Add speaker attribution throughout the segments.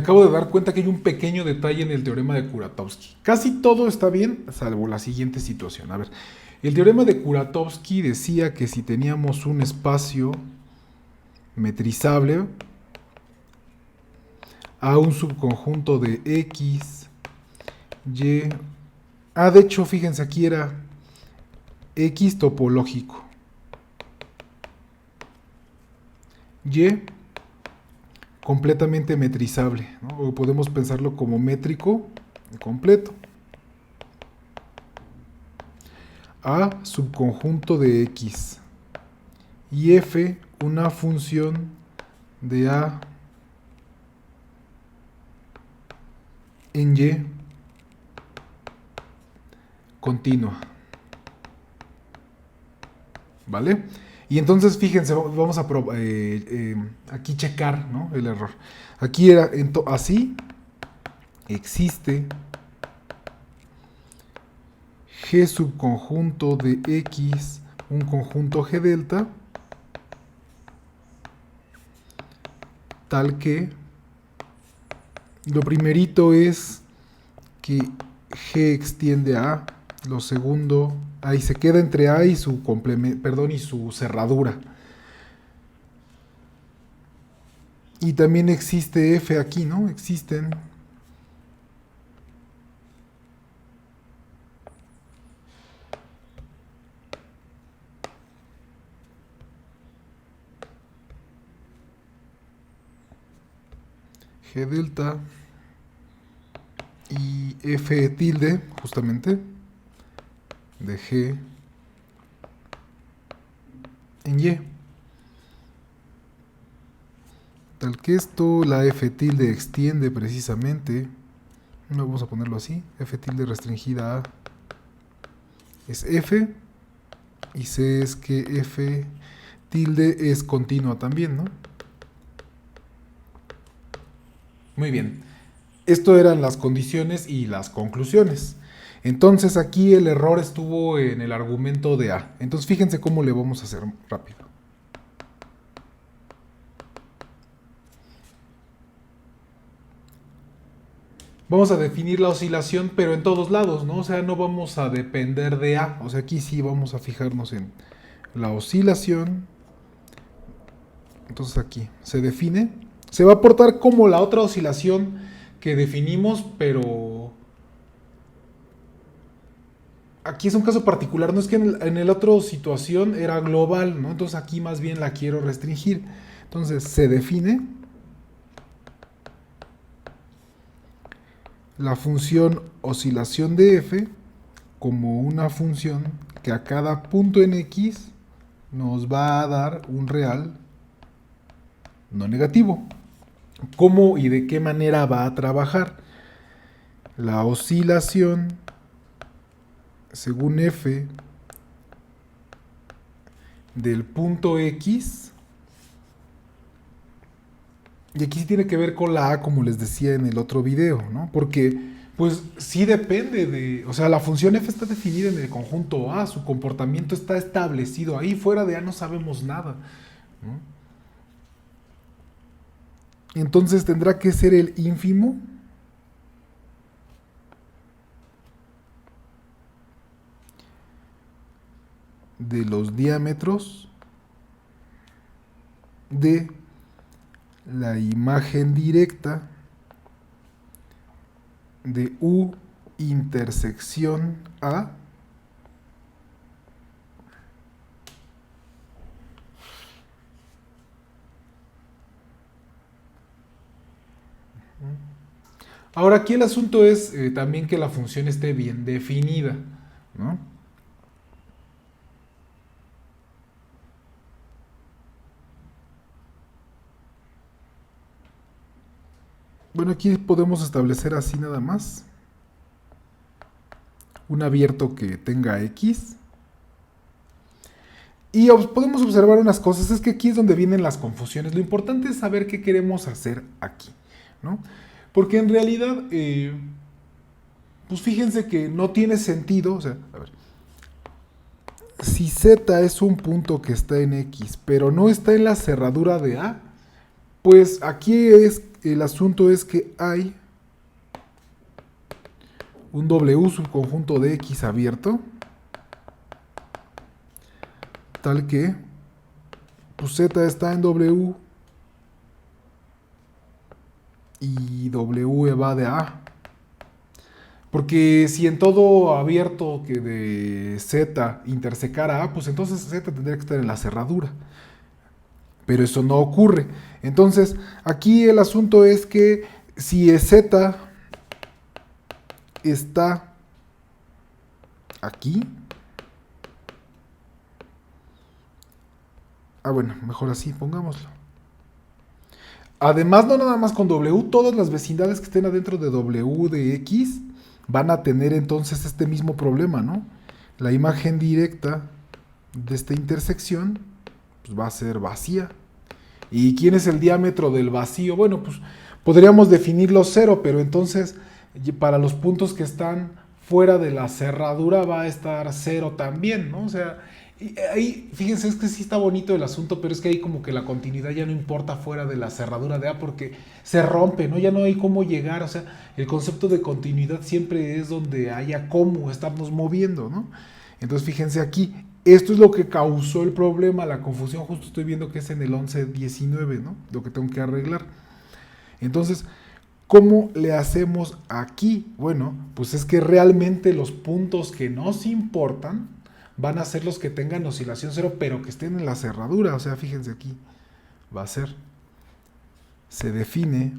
Speaker 1: acabo de dar cuenta que hay un pequeño detalle en el teorema de Kuratowski. Casi todo está bien, salvo la siguiente situación. A ver, el teorema de Kuratowski decía que si teníamos un espacio metrizable a un subconjunto de X, Y... Ah, de hecho, fíjense, aquí era X topológico. Y completamente metrizable, ¿no? O podemos pensarlo como métrico completo. A subconjunto de X. Y F una función de A en Y continua. ¿Vale? Y entonces fíjense, vamos a aquí checar, ¿no?, el error. Aquí era así existe G subconjunto de X, un conjunto G delta, tal que lo primerito es que G extiende a A, lo segundo, ahí se queda entre A y su complemento, perdón, y su cerradura. Y también existe F aquí, ¿no? Existen G delta y F tilde, justamente, de G en Y. Tal que esto, la F tilde extiende precisamente, vamos a ponerlo así, F tilde restringida a es F, y C es que F tilde es continua también, ¿no? Muy bien. Esto eran las condiciones y las conclusiones. Entonces aquí el error estuvo en el argumento de A. Entonces fíjense cómo le vamos a hacer rápido. Vamos a definir la oscilación, pero en todos lados, ¿no? O sea, no vamos a depender de A. O sea, aquí sí vamos a fijarnos en la oscilación. Entonces aquí se define. Se va a portar como la otra oscilación que definimos, pero aquí es un caso particular. No es que en el otro situación era global, ¿no? Entonces aquí más bien la quiero restringir. Entonces se define la función oscilación de F como una función que a cada punto en X nos va a dar un real no negativo. ¿Cómo y de qué manera va a trabajar? La oscilación, según F, del punto X, y aquí sí tiene que ver con la A, como les decía en el otro video, ¿no? Porque, pues, sí depende de... O sea, la función F está definida en el conjunto A, su comportamiento está establecido ahí, fuera de A no sabemos nada, ¿no? Entonces tendrá que ser el ínfimo de los diámetros de la imagen directa de U intersección A Ahora aquí el asunto es también que la función esté bien definida, ¿no? Bueno, aquí podemos establecer así nada más un abierto que tenga X. Y podemos observar unas cosas, es que aquí es donde vienen las confusiones. Lo importante es saber qué queremos hacer aquí, ¿no? Porque en realidad, pues fíjense que no tiene sentido, o sea, a ver, si Z es un punto que está en X, pero no está en la cerradura de A, pues aquí es el asunto es que hay un W subconjunto de X abierto, tal que pues Z está en W y W va de A. Porque si en todo abierto que de Z intersecara A, pues entonces Z tendría que estar en la cerradura. Pero eso no ocurre. Entonces, aquí el asunto es que si Z está aquí, bueno, mejor así, pongámoslo. Además, no nada más con W, todas las vecindades que estén adentro de W de X van a tener entonces este mismo problema, ¿no? La imagen directa de esta intersección pues, va a ser vacía. ¿Y quién es el diámetro del vacío? Bueno, pues podríamos definirlo 0, pero entonces para los puntos que están fuera de la cerradura va a estar 0 también, ¿no? O sea, ahí, fíjense, es que sí está bonito el asunto, pero es que ahí como que la continuidad ya no importa fuera de la cerradura de A porque se rompe, ¿no? Ya no hay cómo llegar, o sea, el concepto de continuidad siempre es donde haya cómo estamos moviendo, ¿no? Entonces, fíjense aquí, esto es lo que causó el problema, la confusión, justo estoy viendo que es en el 11-19, ¿no? Lo que tengo que arreglar. Entonces, ¿cómo le hacemos aquí? Bueno, pues es que realmente los puntos que nos importan van a ser los que tengan oscilación 0, pero que estén en la cerradura. O sea, fíjense aquí, va a ser, se define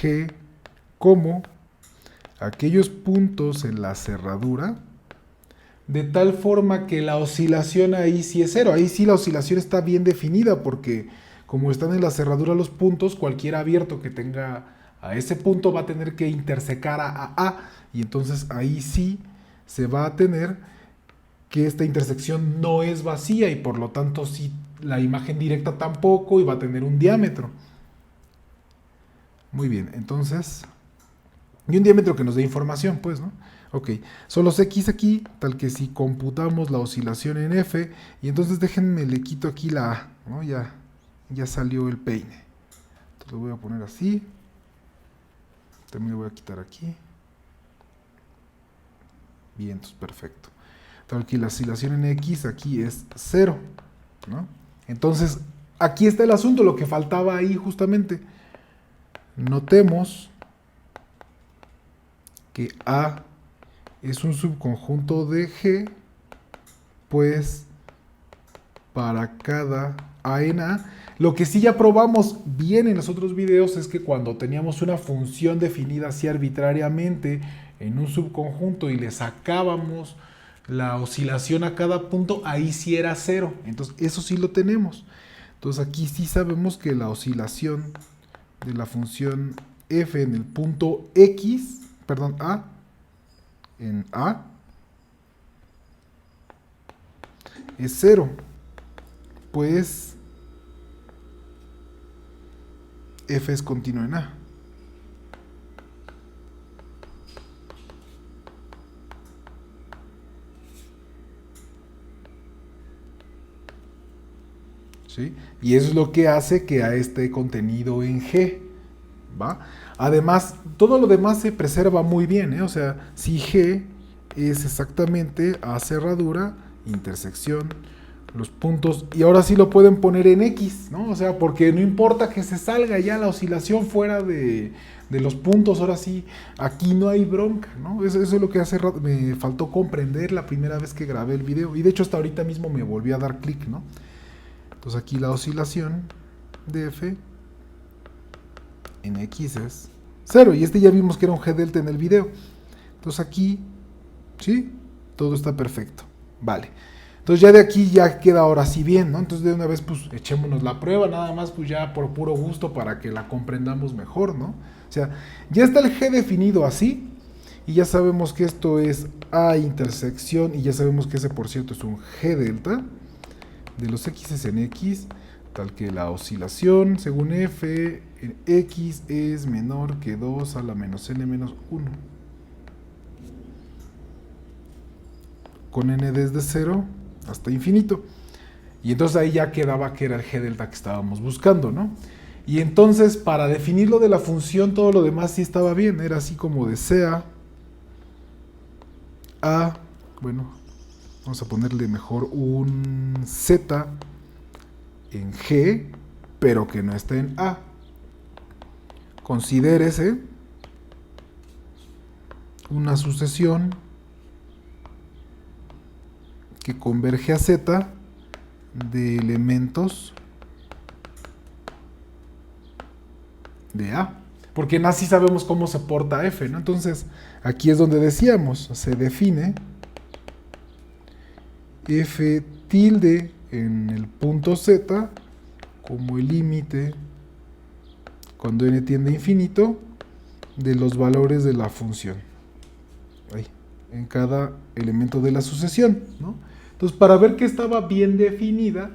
Speaker 1: G como aquellos puntos en la cerradura de tal forma que la oscilación ahí sí es 0. Ahí sí la oscilación está bien definida porque como están en la cerradura los puntos, cualquier abierto que tenga a ese punto va a tener que intersecar a A y entonces ahí sí se va a tener que esta intersección no es vacía y por lo tanto sí la imagen directa tampoco y va a tener un diámetro. Muy bien, entonces, y un diámetro que nos dé información, pues, ¿no? Ok, son los X aquí, tal que si computamos la oscilación en F, y entonces déjenme, le quito aquí la A, ¿no? Ya salió el peine. Entonces lo voy a poner así. También lo voy a quitar aquí. Bien, entonces perfecto. Tal que la oscilación en X aquí es 0, ¿no? Entonces, aquí está el asunto, lo que faltaba ahí justamente. Notemos que A es un subconjunto de G, pues para cada A en A. Lo que sí ya probamos bien en los otros videos es que cuando teníamos una función definida así arbitrariamente en un subconjunto y le sacábamos la oscilación a cada punto, ahí sí era 0. Entonces eso sí lo tenemos. Entonces aquí sí sabemos que la oscilación de la función f en el punto X, perdón, A, en A, es 0. Pues f es continuo en A. ¿Sí? Y eso es lo que hace que A esté contenido en G. ¿Va? Además, todo lo demás se preserva muy bien, ¿eh? O sea, si G es exactamente A cerradura, intersección, los puntos, y ahora sí lo pueden poner en X, ¿no? O sea, porque no importa que se salga ya la oscilación fuera de los puntos, ahora sí, aquí no hay bronca, ¿no? Eso es lo que hace rato me faltó comprender la primera vez que grabé el video, y de hecho hasta ahorita mismo me volví a dar clic, ¿no? Entonces aquí la oscilación de F en X es 0, y ya vimos que era un G delta en el video. Entonces aquí, ¿sí? Todo está perfecto. Vale. Entonces ya de aquí ya queda ahora sí bien, ¿no? Entonces de una vez pues echémonos la prueba, nada más pues ya por puro gusto para que la comprendamos mejor, ¿no? O sea, ya está el G definido así, y ya sabemos que esto es A intersección, y ya sabemos que ese por cierto es un G delta de los X en X, tal que la oscilación según F en X es menor que 2 a la menos n menos 1. Con n desde 0 hasta infinito. Y entonces ahí ya quedaba que era el g delta que estábamos buscando, ¿no? Y entonces para definir lo de la función, todo lo demás sí estaba bien. Era así como de sea a, bueno, vamos a ponerle mejor un z en g, pero que no esté en a. Considérese una sucesión que converge a z de elementos de A. Porque en A sí sabemos cómo se porta F, ¿no? Entonces, aquí es donde decíamos, se define F tilde en el punto Z como el límite cuando n tiende a infinito de los valores de la función. Ahí, en cada elemento de la sucesión, ¿no? Entonces, para ver que estaba bien definida,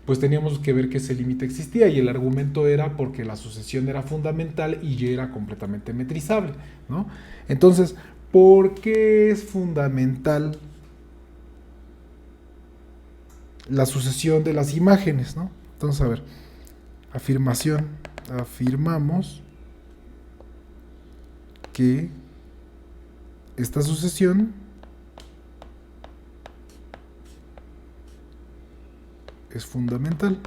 Speaker 1: pues teníamos que ver que ese límite existía, y el argumento era porque la sucesión era fundamental y ya era completamente metrizable, ¿no? Entonces, ¿por qué es fundamental la sucesión de las imágenes, ¿no? Entonces, a ver, afirmación, afirmamos que esta sucesión es fundamental.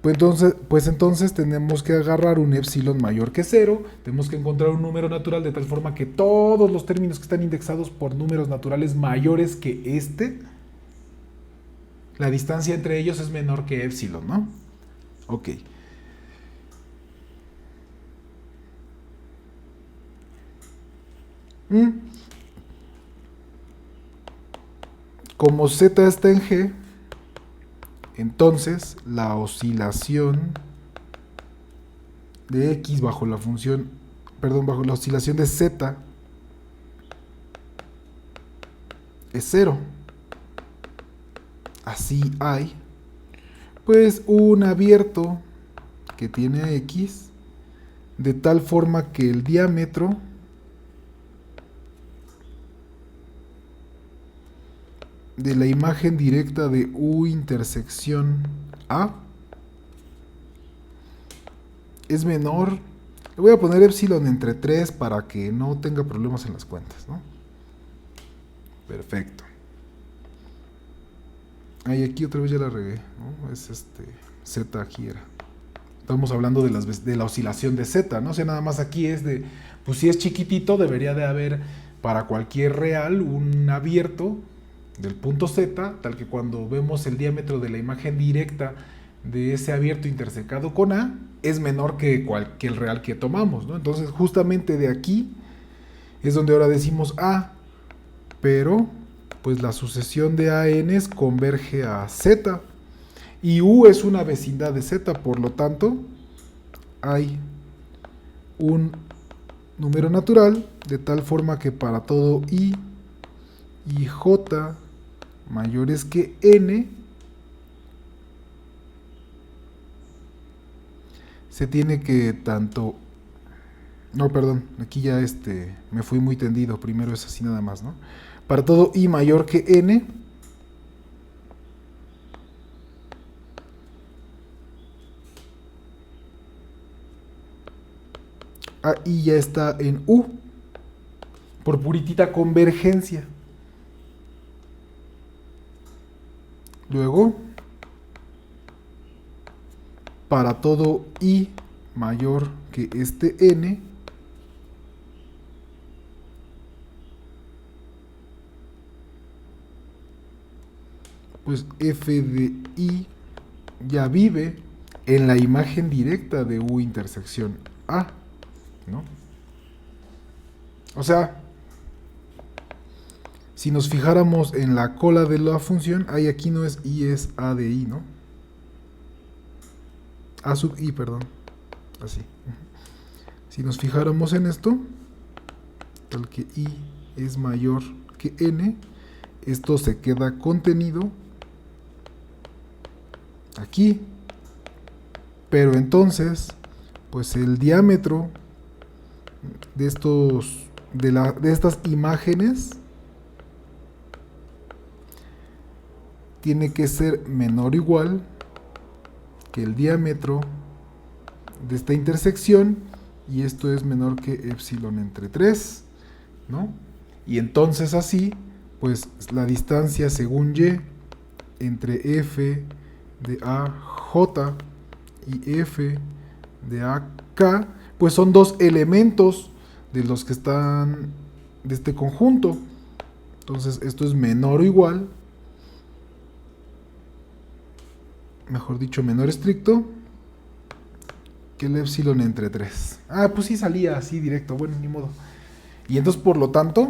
Speaker 1: Pues entonces tenemos que agarrar un epsilon mayor que 0, tenemos que encontrar un número natural de tal forma que todos los términos que están indexados por números naturales mayores que este, la distancia entre ellos es menor que epsilon, ¿no? Ok. Como z está en G, entonces la oscilación de X bajo la función, perdón, bajo la oscilación de Z es 0. Así hay, pues, un abierto que tiene X de tal forma que el diámetro de la imagen directa de U intersección A es menor. Le voy a poner epsilon entre 3 para que no tenga problemas en las cuentas, ¿no? Perfecto. Ahí aquí otra vez ya la regué, ¿no? Es Z aquí era. Estamos hablando de la oscilación de Z, ¿no? O sea, nada más aquí es de, pues si es chiquitito, debería de haber para cualquier real un abierto del punto Z, tal que cuando vemos el diámetro de la imagen directa de ese abierto intersecado con A, es menor que cualquier real que tomamos, ¿no? Entonces, justamente de aquí es donde ahora decimos A, pero pues la sucesión de ANs converge a Z, y U es una vecindad de Z, por lo tanto, hay un número natural de tal forma que para todo I y J mayores que N, se tiene que tanto... No, perdón, aquí ya me fui muy tendido, primero es así nada más, ¿no? Para todo I mayor que N, ahí ya está en U, por puritita convergencia. Luego, para todo I mayor que este N, pues F de I ya vive en la imagen directa de U intersección A, ¿no? O sea, si nos fijáramos en la cola de la función, ahí aquí no es I, es A de I, ¿no? A sub I, perdón. Así. Si nos fijáramos en esto, tal que I es mayor que N, esto se queda contenido aquí. Pero entonces, pues el diámetro de estas imágenes tiene que ser menor o igual que el diámetro de esta intersección, y esto es menor que epsilon entre 3, ¿no? Y entonces así, pues la distancia según y entre f de AJ y f de AK, pues son dos elementos de los que están de este conjunto. Entonces esto es menor o igual, mejor dicho, menor estricto que el epsilon entre 3. Ah, pues sí salía así directo, bueno, ni modo. Y entonces, por lo tanto,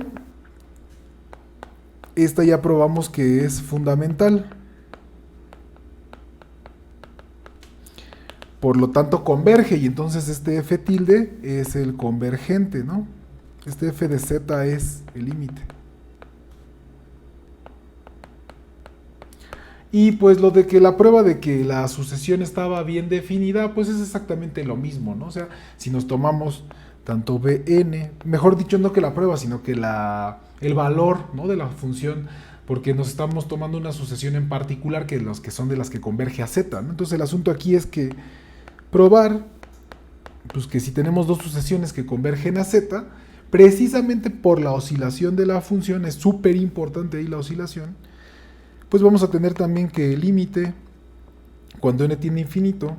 Speaker 1: esta ya probamos que es fundamental. Por lo tanto, converge, y entonces este f tilde es el convergente, ¿no? Este f de z es el límite. Y pues lo de que la prueba de que la sucesión estaba bien definida, pues es exactamente lo mismo, ¿no? O sea, si nos tomamos tanto bn, mejor dicho, no que la prueba, sino que el valor, ¿no?, de la función, porque nos estamos tomando una sucesión en particular que los que son de las que converge a z, ¿no? Entonces el asunto aquí es que probar, pues que si tenemos dos sucesiones que convergen a z, precisamente por la oscilación de la función, es súper importante ahí la oscilación, pues vamos a tener también que el límite, cuando n tiende a infinito,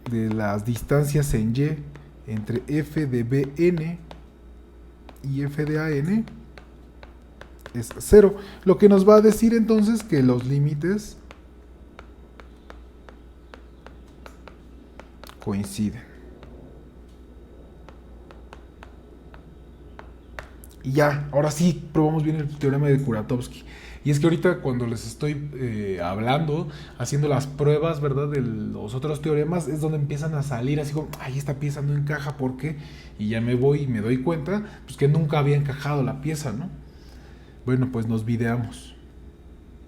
Speaker 1: de las distancias en y entre f de bn y f de an es 0. Lo que nos va a decir entonces que los límites coinciden. Y ya, ahora sí probamos bien el teorema de Kuratowski. Y es que ahorita cuando les estoy hablando, haciendo las pruebas, ¿verdad?, de los otros teoremas, es donde empiezan a salir así como, ay, esta pieza no encaja, ¿por qué? Y ya me voy y me doy cuenta, pues que nunca había encajado la pieza, ¿no? Bueno, pues nos videamos.